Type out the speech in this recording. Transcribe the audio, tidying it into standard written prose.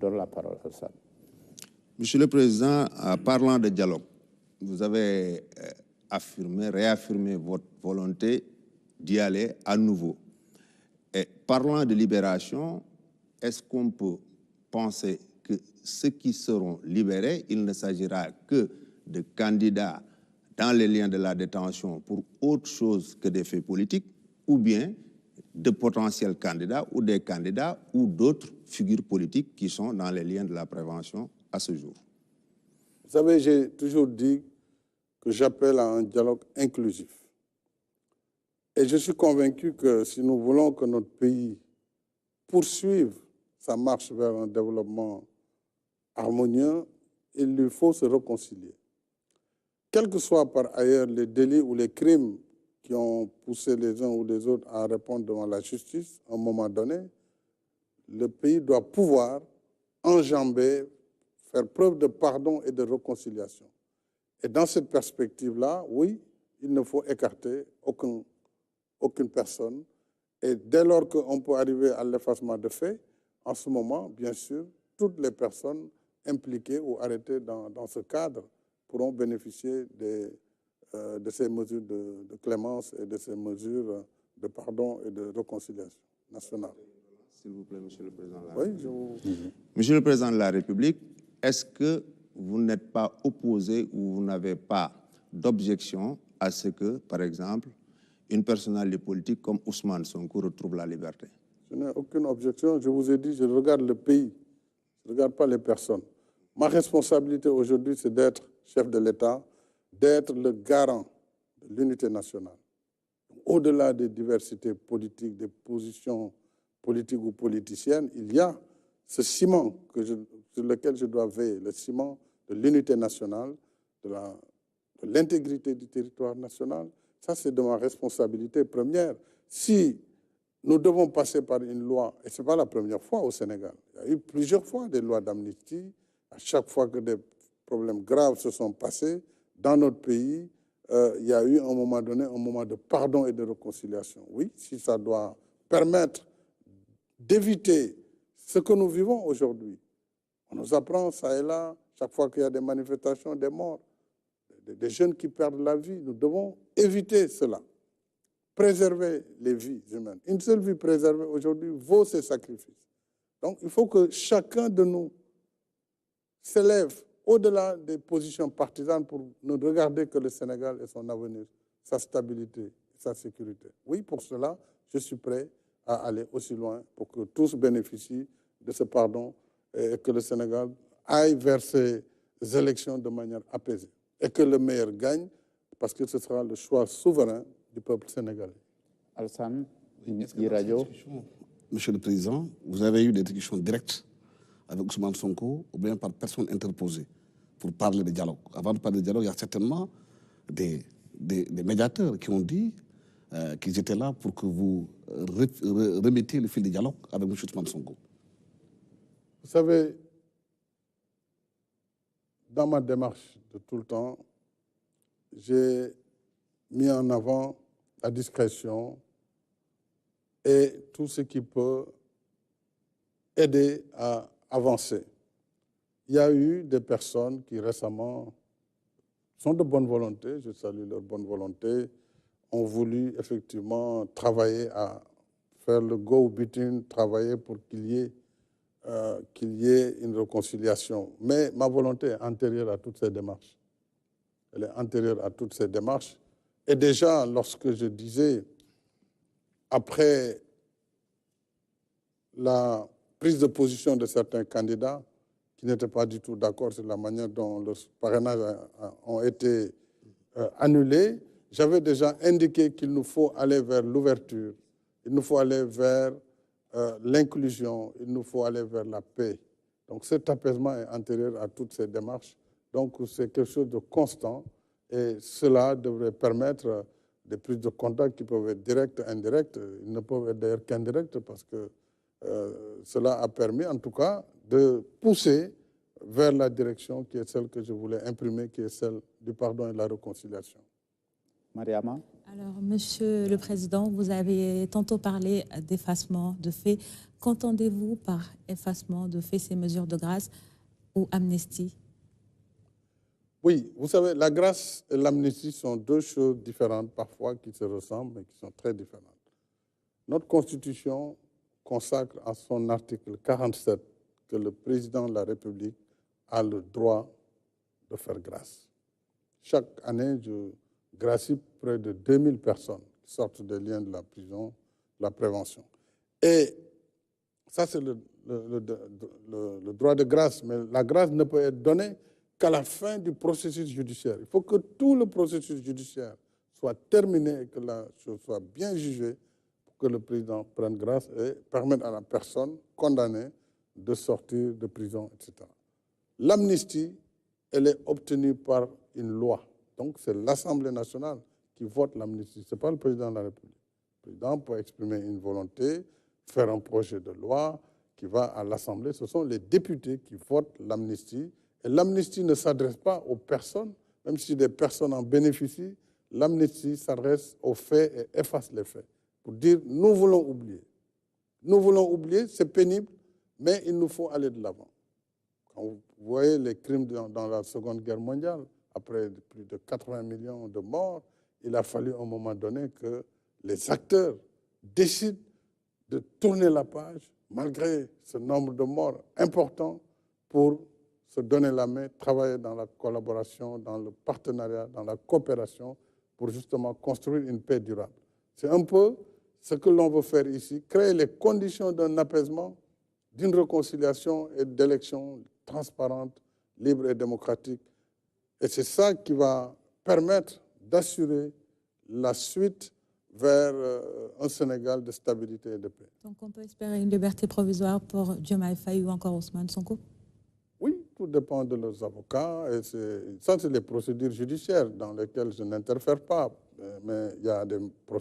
donne la parole à ça. Monsieur le Président, parlant de dialogue, vous avez réaffirmé votre volonté d'y aller à nouveau. Et parlant de libération, est-ce qu'on peut penser que ceux qui seront libérés, il ne s'agira que de candidats dans les liens de la détention pour autre chose que des faits politiques, ou bien de potentiels candidats ou des candidats ou d'autres figures politiques qui sont dans les liens de la prévention à ce jour? Vous savez, j'ai toujours dit que j'appelle à un dialogue inclusif. Et je suis convaincu que si nous voulons que notre pays poursuive sa marche vers un développement harmonieux, il lui faut se réconcilier. Quels que soient par ailleurs les délits ou les crimes qui ont poussé les uns ou les autres à répondre devant la justice, à un moment donné, le pays doit pouvoir enjamber, faire preuve de pardon et de réconciliation. Et dans cette perspective-là, oui, il ne faut écarter aucune personne. Et dès lors qu'on peut arriver à l'effacement de faits, en ce moment, bien sûr, toutes les personnes impliquées ou arrêtées dans ce cadre pourront bénéficier de ces mesures de clémence et de ces mesures de pardon et de réconciliation nationale. S'il vous plaît, Monsieur le Président de la Oui, République. Monsieur le Président de la République, est-ce que vous n'êtes pas opposé ou vous n'avez pas d'objection à ce que, par exemple, une personnalité politique comme Ousmane Sonko retrouve la liberté? Je n'ai aucune objection. Je vous ai dit, je regarde le pays. Je ne regarde pas les personnes. Ma responsabilité aujourd'hui, c'est d'être chef de l'État, d'être le garant de l'unité nationale. Au-delà des diversités politiques, des positions politiques ou politiciennes, il y a ce ciment sur lequel je dois veiller, le ciment de l'unité nationale, de l'intégrité du territoire national. Ça, c'est de ma responsabilité première. Si nous devons passer par une loi, et ce n'est pas la première fois au Sénégal, il y a eu plusieurs fois des lois d'amnistie. À chaque fois que des problèmes graves se sont passés dans notre pays, il y a eu à un moment donné un moment de pardon et de réconciliation. Oui, si ça doit permettre d'éviter ce que nous vivons aujourd'hui. On nous apprend ça et là, chaque fois qu'il y a des manifestations, des morts, des jeunes qui perdent la vie. Nous devons éviter cela, préserver les vies humaines. Une seule vie préservée aujourd'hui vaut ses sacrifices. Donc il faut que chacun de nous s'élève au-delà des positions partisanes pour ne regarder que le Sénégal et son avenir, sa stabilité, sa sécurité. Oui, pour cela, je suis prêt à aller aussi loin pour que tous bénéficient de ce pardon et que le Sénégal aille vers ces élections de manière apaisée. Et que le meilleur gagne, parce que ce sera le choix souverain du peuple sénégalais. Alassane, Monsieur le Président, vous avez eu des discussions directes avec Ousmane Sonko ou bien par personne interposée pour parler de dialogue. Avant de parler de dialogue, il y a certainement des médiateurs qui ont dit qu'ils étaient là pour que vous remettiez le fil du dialogue avec M. Ousmane Sonko. Vous savez, dans ma démarche de tout le temps, j'ai mis en avant la discrétion et tout ce qui peut aider à avancer. Il y a eu des personnes qui récemment sont de bonne volonté, je salue leur bonne volonté, ont voulu effectivement travailler à faire le go-between, travailler pour qu'il y ait une réconciliation. Mais ma volonté est antérieure à toutes ces démarches. Elle est antérieure à toutes ces démarches. Et déjà, lorsque je disais, après la prise de position de certains candidats qui n'étaient pas du tout d'accord sur la manière dont leurs parrainages ont été annulés, j'avais déjà indiqué qu'il nous faut aller vers l'ouverture, il nous faut aller vers l'inclusion, il nous faut aller vers la paix. Donc cet apaisement est antérieur à toutes ces démarches. Donc c'est quelque chose de constant et cela devrait permettre des prises de contact qui peuvent être directes, indirectes. Ils ne peuvent être d'ailleurs qu'indirectes parce que cela a permis en tout cas de pousser vers la direction qui est celle que je voulais imprimer, qui est celle du pardon et de la réconciliation. Mariama. Alors, Monsieur le Président, vous avez tantôt parlé d'effacement de faits. Qu'entendez-vous par effacement de faits, ces mesures de grâce ou amnistie? Oui, vous savez, la grâce et l'amnistie sont deux choses différentes, parfois qui se ressemblent, mais qui sont très différentes. Notre Constitution consacre à son article 47 que le président de la République a le droit de faire grâce. Chaque année, je gracie près de 2000 personnes qui sortent des liens de la prison, de la prévention. Et ça, c'est le droit de grâce, mais la grâce ne peut être donnée qu'à la fin du processus judiciaire. Il faut que tout le processus judiciaire soit terminé et que la chose soit bien jugée pour que le président prenne grâce et permette à la personne condamnée de sortir de prison, etc. L'amnistie, elle est obtenue par une loi. Donc, c'est l'Assemblée nationale qui vote l'amnistie. Ce n'est pas le président de la République. Le président peut exprimer une volonté, faire un projet de loi qui va à l'Assemblée. Ce sont les députés qui votent l'amnistie. Et l'amnistie ne s'adresse pas aux personnes, même si des personnes en bénéficient. L'amnistie s'adresse aux faits et efface les faits. Pour dire, nous voulons oublier. Nous voulons oublier, c'est pénible, mais il nous faut aller de l'avant. Quand vous voyez les crimes dans la Seconde Guerre mondiale, après plus de 80 millions de morts, il a fallu à un moment donné que les acteurs décident de tourner la page, malgré ce nombre de morts important, pour se donner la main, travailler dans la collaboration, dans le partenariat, dans la coopération, pour justement construire une paix durable. C'est un peu ce que l'on veut faire ici, créer les conditions d'un apaisement, d'une réconciliation et d'élections transparentes, libres et démocratiques. Et c'est ça qui va permettre d'assurer la suite vers un Sénégal de stabilité et de paix. Donc on peut espérer une liberté provisoire pour Diomaye Faye ou encore Ousmane Sonko? Oui, tout dépend de leurs avocats. Et ça, c'est les procédures judiciaires dans lesquelles je n'interfère pas. Mais il y a des